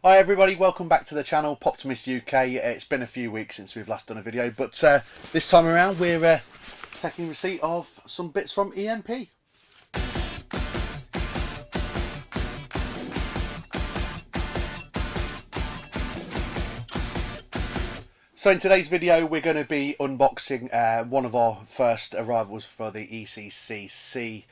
Hi everybody, welcome back to the channel, Poptimist UK. It's been a few weeks since we've last done a video, but this time around we're taking receipt of some bits from EMP. So in today's video we're going to be unboxing one of our first arrivals for the ECCC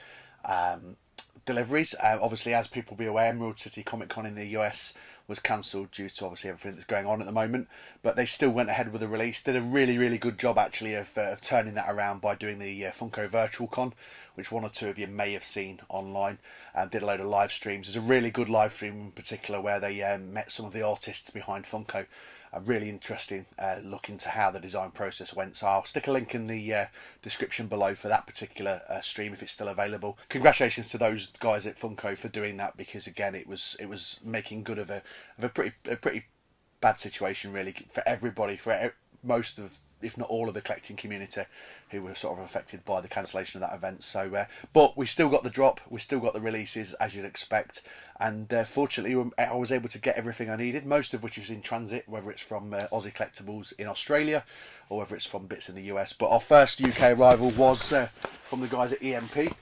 deliveries. Obviously, as people be aware, Emerald City Comic Con in the US was cancelled due to obviously everything that's going on at the moment, but they still went ahead with the release. Did a really good job actually of turning that around by doing the Funko Virtual Con, which one or two of you may have seen online, and did a load of live streams. There's a really good live stream in particular where they met some of the artists behind Funko. A really interesting look into how the design process went, so I'll stick a link in the description below for that particular stream if it's still available. Congratulations to those guys at Funko for doing that, because again it was making good of a pretty bad situation really for everybody, for most of, if not all of the collecting community who were sort of affected by the cancellation of that event. So but we still got the drop, we still got the releases as you'd expect, and fortunately I was able to get everything I needed, most of which is in transit, whether it's from Aussie Collectibles in Australia or whether it's from bits in the US. But our first UK arrival was from the guys at EMP.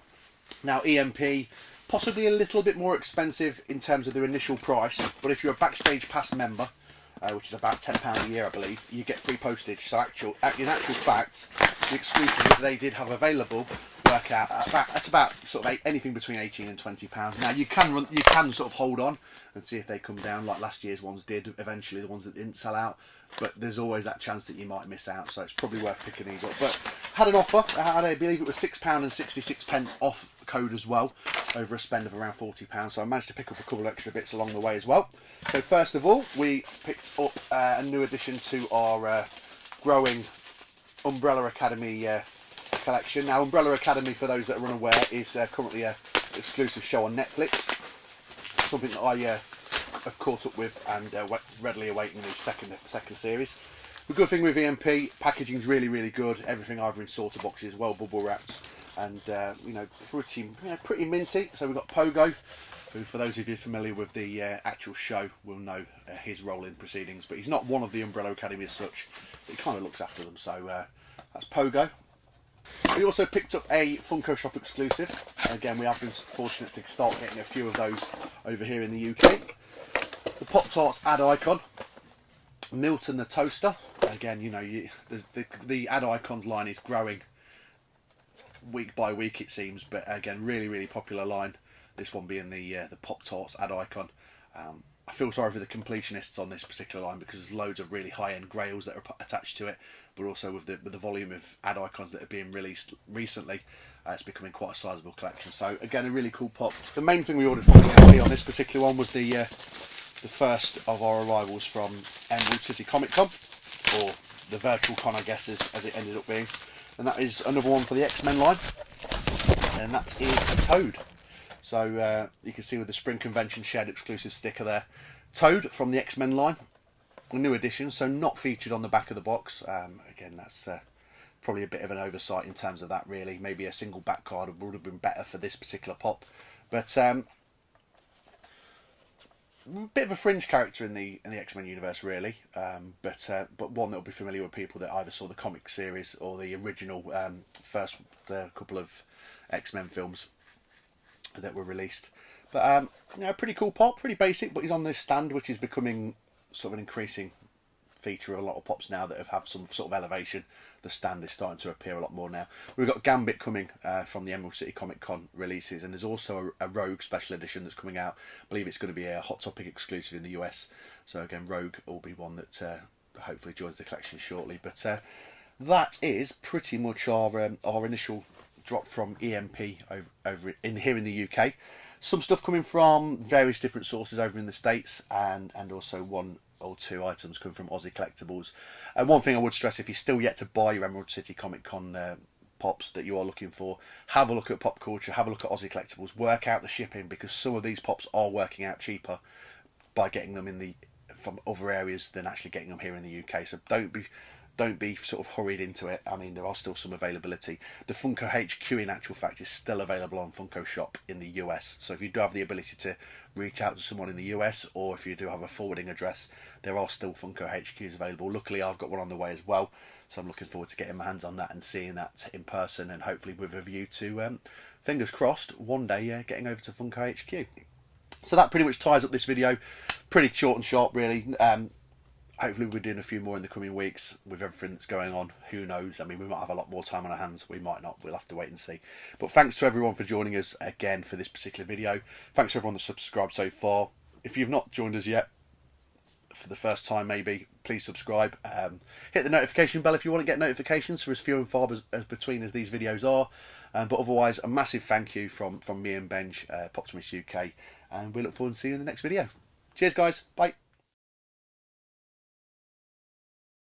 Now EMP, possibly a little bit more expensive in terms of their initial price, but if you're a Backstage Pass member, which is about £10 a year I believe, you get free postage. So in actual fact, the exclusives that they did have available work out at about sort of anything between £18 and £20. Now you can sort of hold on and see if they come down like last year's ones did eventually, the ones that didn't sell out, but there's always that chance that you might miss out, so it's probably worth picking these up. But had an offer, I believe it was £6.66 off code as well, over a spend of around £40, so I managed to pick up a couple of extra bits along the way as well. So first of all, we picked up a new addition to our growing Umbrella Academy collection. Now Umbrella Academy, for those that are unaware, is currently an exclusive show on Netflix, something that I have caught up with and readily awaiting the second series. The good thing with EMP, packaging is really good. Everything either in sorter boxes, well bubble wrapped, and pretty minty. So we've got Pogo, who, for those of you familiar with the actual show, will know his role in proceedings, but he's not one of the Umbrella Academy as such, but he kind of looks after them. So that's Pogo. We also picked up a Funko Shop exclusive. Again, we have been fortunate to start getting a few of those over here in the UK. The Pop-Tarts Ad Icon, Milton the Toaster. Again, you know, the Ad Icons line is growing week by week it seems, but again, really popular line. This one being the Pop-Tarts Ad Icon. I feel sorry for the completionists on this particular line because there's loads of really high-end grails that are attached to it, but also with the volume of ad icons that are being released recently, it's becoming quite a sizable collection. So again, a really cool pop. The main thing we ordered from EMP on this particular one was the first of our arrivals from Emerald City Comic Con, or the Virtual Con I guess as it ended up being, and that is another one for the X-Men line, and that is a Toad. So you can see with the Spring Convention shared exclusive sticker there. Toad from the X-Men line, a new edition, so not featured on the back of the box. Again, that's probably a bit of an oversight in terms of that really. Maybe a single back card would have been better for this particular pop. But bit of a fringe character in the X-Men universe really, but one that will be familiar with people that either saw the comic series or the original first couple of X-Men films that were released. But pretty cool pop, pretty basic, but he's on this stand, which is becoming sort of an increasing feature of a lot of pops now that have some sort of elevation. The stand is starting to appear a lot more now. We've got Gambit coming from the Emerald City Comic Con releases, and there's also a Rogue special edition that's coming out. I believe it's going to be a Hot Topic exclusive in the US, so again, Rogue will be one that hopefully joins the collection shortly. But that is pretty much our initial drop from EMP over here in the UK. Some stuff coming from various different sources over in the States, and also one or two items coming from Aussie Collectibles. And one thing I would stress, if you're still yet to buy your Emerald City Comic Con pops that you are looking for, have a look at Pop Culture, have a look at Aussie Collectibles, work out the shipping, because some of these pops are working out cheaper by getting them from other areas than actually getting them here in the UK. So don't be don't be sort of hurried into it. I mean, there are still some availability. The Funko HQ, in actual fact, is still available on Funko Shop in the US. So if you do have the ability to reach out to someone in the US, or if you do have a forwarding address, there are still Funko HQs available. Luckily, I've got one on the way as well, so I'm looking forward to getting my hands on that and seeing that in person, and hopefully with a view to, fingers crossed, one day getting over to Funko HQ. So that pretty much ties up this video. Pretty short and sharp, really. Hopefully we're doing a few more in the coming weeks with everything that's going on. Who knows? I mean, we might have a lot more time on our hands. We might not. We'll have to wait and see. But thanks to everyone for joining us again for this particular video. Thanks to everyone that's subscribed so far. If you've not joined us yet, for the first time maybe, please subscribe. Hit the notification bell if you want to get notifications for as few and far between as these videos are. But otherwise, a massive thank you from me and Benj, Poptimus UK. And we look forward to seeing you in the next video. Cheers, guys. Bye.